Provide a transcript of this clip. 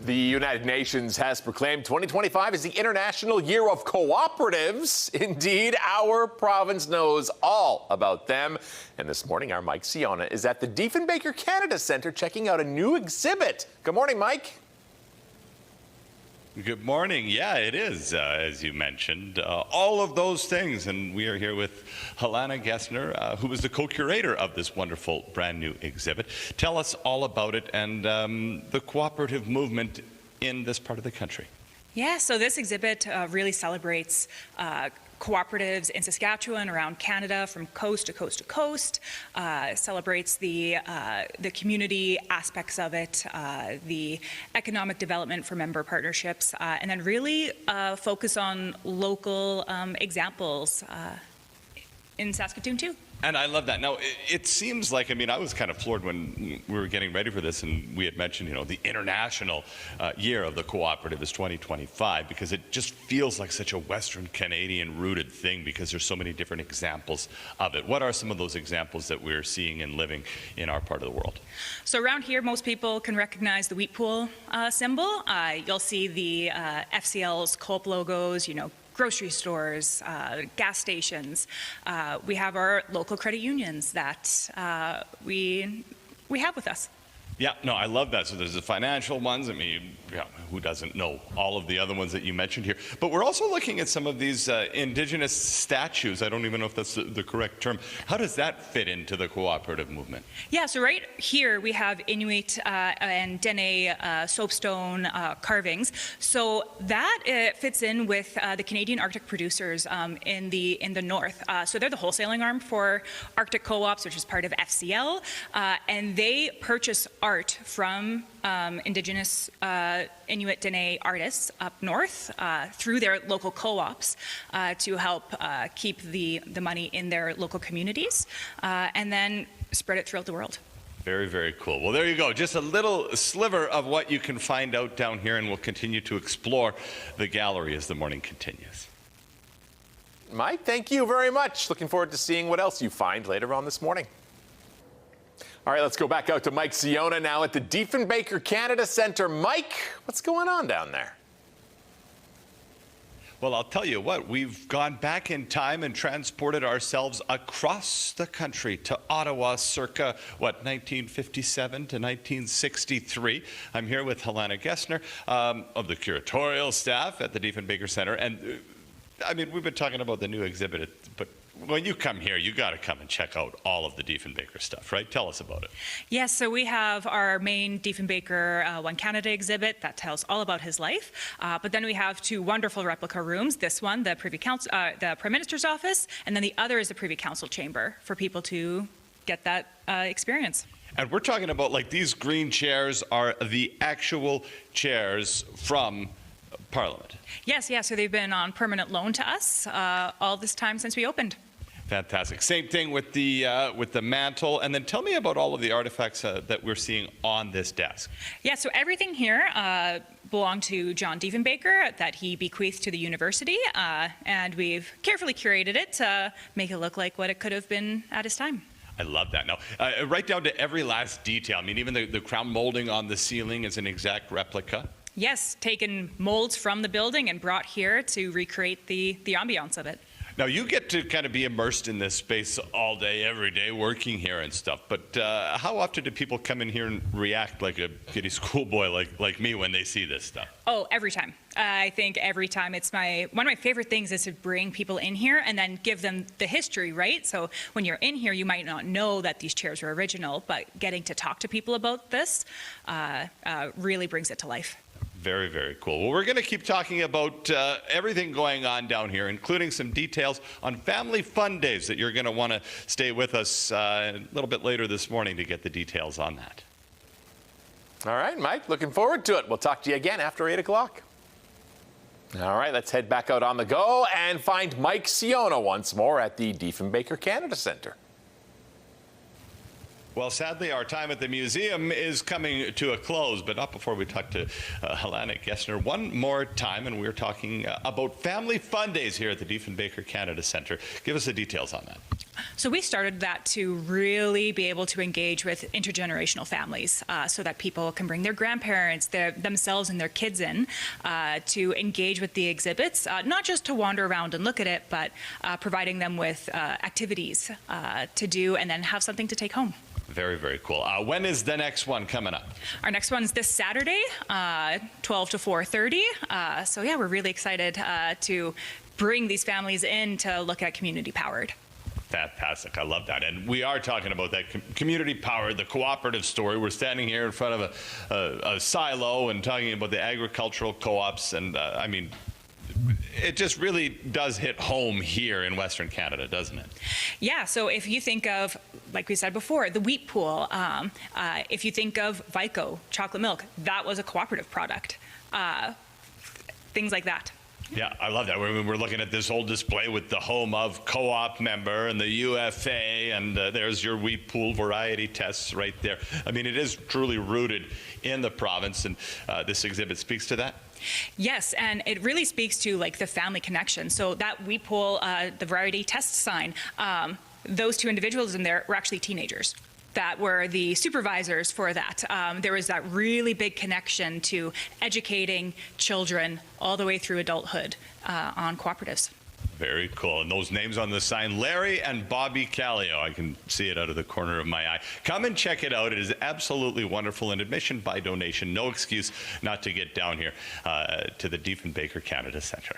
The United Nations has proclaimed 2025 as the International Year of Cooperatives. Indeed, our province knows all about them. And this morning, our Mike Siona is at the Diefenbaker Canada Centre checking out a new exhibit. Good morning, Mike. Good morning. Yeah, it is, as you mentioned, all of those things. And we are here with Helena Gessner, who is the co-curator of this wonderful brand new exhibit. Tell us all about it and the cooperative movement in this part of the country. Yeah, so this exhibit really celebrates cooperatives in Saskatchewan, around Canada, from coast to coast to coast. Celebrates the community aspects of it, the economic development for member partnerships, and then really focus on local examples in Saskatoon too. And I love that. Now, it seems like, I mean, I was kind of floored when we were getting ready for this and we had mentioned, you know, the international year of the cooperative is 2025, because it just feels like such a Western Canadian rooted thing because there's so many different examples of it. What are some of those examples that we're seeing and living in our part of the world? So around here, most people can recognize the wheat pool symbol. You'll see the FCL's Co-op logos, you know, grocery stores, gas stations. We have our local credit unions that we have with us. Yeah, no, I love that. So there's the financial ones. I mean, yeah, who doesn't know all of the other ones that you mentioned here? But we're also looking at some of these Indigenous statues. I don't even know if that's the correct term. How does that fit into the cooperative movement? Yeah, so right here we have Inuit and Dene soapstone carvings. So that fits in with the Canadian Arctic producers in the north. So they're the wholesaling arm for Arctic Co-ops, which is part of FCL, and they purchase art from Indigenous Inuit Dene artists up north through their local co-ops to help keep the money in their local communities and then spread it throughout the world. Very, very cool. Well, there you go. Just a little sliver of what you can find out down here, and we'll continue to explore the gallery as the morning continues. Mike, thank you very much. Looking forward to seeing what else you find later on this morning. All right, let's go back out to Mike Siona now at the Diefenbaker Canada Centre. Mike, what's going on down there? Well, I'll tell you what, we've gone back in time and transported ourselves across the country to Ottawa circa, 1957 to 1963. I'm here with Helena Gessner of the curatorial staff at the Diefenbaker Centre. And I mean, we've been talking about the new exhibit, but when you come here, you got to come and check out all of the Diefenbaker stuff, right? Tell us about it. Yes, so we have our main Diefenbaker One Canada exhibit that tells all about his life. But then we have two wonderful replica rooms. This one, the Privy Council, the Prime Minister's office, and then the other is the Privy Council chamber for people to get that experience. And we're talking about, like, these green chairs are the actual chairs from Parliament. Yes, so they've been on permanent loan to us all this time since we opened. Fantastic. Same thing with the mantle. And then tell me about all of the artifacts that we're seeing on this desk. Yeah, so everything here belonged to John Diefenbaker that he bequeathed to the university, and we've carefully curated it to make it look like what it could have been at his time. I love that. Now, right down to every last detail. I mean, even the crown molding on the ceiling is an exact replica. Yes, taken molds from the building and brought here to recreate the ambiance of it. Now, you get to kind of be immersed in this space all day, every day, working here and stuff. But how often do people come in here and react like a giddy schoolboy like me when they see this stuff? Oh, every time. I think every time. It's one of my favorite things is to bring people in here and then give them the history, right? So when you're in here, you might not know that these chairs were original, but getting to talk to people about this really brings it to life. Very, very cool. Well, we're going to keep talking about everything going on down here, including some details on Family Fun Days that you're going to want to stay with us a little bit later this morning to get the details on that. All right, Mike, looking forward to it. We'll talk to you again after 8 o'clock. All right, let's head back out on the go and find Mike Siona once more at the Diefenbaker Canada Centre. Well, sadly, our time at the museum is coming to a close, but not before we talk to Helena Gessner one more time, and we're talking about Family Fun Days here at the Diefenbaker Canada Centre. Give us the details on that. So we started that to really be able to engage with intergenerational families so that people can bring their grandparents, themselves and their kids in to engage with the exhibits, not just to wander around and look at it, but providing them with activities to do and then have something to take home. Very, very cool. When is the next one coming up? Our next one's this Saturday, 12 to 4:30. So yeah, we're really excited to bring these families in to look at community powered. Fantastic. I love that. And we are talking about that community power, the cooperative story. We're standing here in front of a silo and talking about the agricultural co-ops. And I mean, it just really does hit home here in Western Canada, doesn't it? Yeah, so if you think of, like we said before, the wheat pool, if you think of Vico, chocolate milk, that was a cooperative product. Things like that. Yeah, I love that. We're looking at this whole display with the home of co-op member and the UFA, and there's your wheat pool variety tests right there. I mean, it is truly rooted in the province, and this exhibit speaks to that. Yes, and it really speaks to like the family connection. So that wheat pool, the variety test sign, those two individuals in there were actually teenagers that were the supervisors for that. There was that really big connection to educating children all the way through adulthood on cooperatives. Very cool. And those names on the sign, Larry and Bobby Callio. I can see it out of the corner of my eye. Come and check it out. It is absolutely wonderful, and admission by donation. No excuse not to get down here to the Diefenbaker Canada Centre.